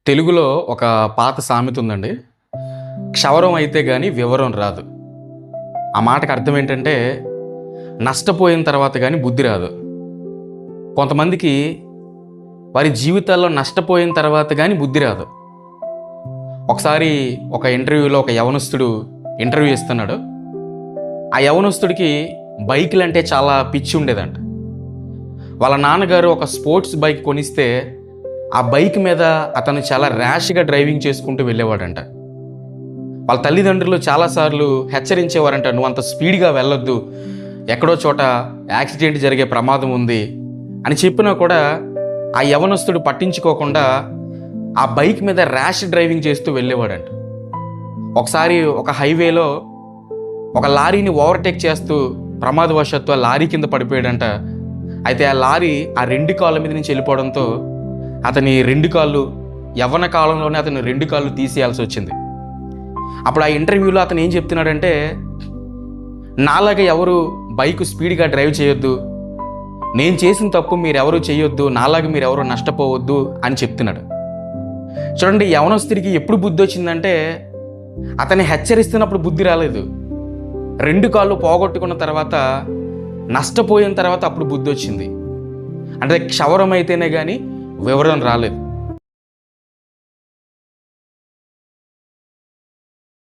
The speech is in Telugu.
తెలుగులో ఒక పాత సామెత ఉందండి. క్షవరం అయితే గాని వివరం రాదు. ఆ మాటకు అర్థం ఏంటంటే, నష్టపోయిన తర్వాత గాని బుద్ధి రాదు. కొంతమందికి వారి జీవితాల్లో నష్టపోయిన తర్వాత గాని బుద్ధి రాదు. ఒకసారి ఒక ఇంటర్వ్యూలో ఒక యవనస్తుడు ఇంటర్వ్యూ ఇస్తున్నాడు. ఆ యవనస్తుడికి బైకులంటే చాలా పిచ్చి ఉండేదంట. వాళ్ళ నాన్నగారు ఒక స్పోర్ట్స్ బైక్ కొనిస్తే ఆ బైక్ మీద అతను చాలా ర్యాష్గా డ్రైవింగ్ చేసుకుంటూ వెళ్ళేవాడంట. వాళ్ళ తల్లిదండ్రులు చాలాసార్లు హెచ్చరించేవారంట, నువ్వు అంత స్పీడ్గా వెళ్ళొద్దు, ఎక్కడో చోట యాక్సిడెంట్ జరిగే ప్రమాదం ఉంది అని చెప్పినా కూడా ఆ యవనస్తుడు పట్టించుకోకుండా ఆ బైక్ మీద ర్యాష్ డ్రైవింగ్ చేస్తూ వెళ్ళేవాడంట. ఒకసారి ఒక హైవేలో ఒక లారీని ఓవర్టేక్ చేస్తూ ప్రమాదవశాత్తు ఆ లారీ కింద పడిపోయాడంట. అయితే ఆ లారీ ఆ రెండు కాళ్ళ మీద నుంచి వెళ్ళిపోవడంతో అతని రెండు కాళ్ళు, యవ్వన కాలంలోనే అతని రెండు కాళ్ళు తీసేయాల్సి వచ్చింది. అప్పుడు ఆ ఇంటర్వ్యూలో అతను ఏం చెప్తున్నాడంటే, నాలాగా ఎవరు బైక్ స్పీడ్గా డ్రైవ్ చేయొద్దు, నేను చేసిన తప్పు మీరెవరూ చేయొద్దు, నాలాగా మీరెవరూ నష్టపోవద్దు అని చెప్తున్నాడు. చూడండి, యవనస్తుడికి ఎప్పుడు బుద్ధి వచ్చిందంటే, అతన్ని హెచ్చరిస్తున్నప్పుడు బుద్ధి రాలేదు. రెండు కాళ్ళు పోగొట్టుకున్న తర్వాత, నష్టపోయిన తర్వాత అప్పుడు బుద్ధి వచ్చింది. అంటే క్షవరం అయితేనే కానీ వివరం రాలేదు.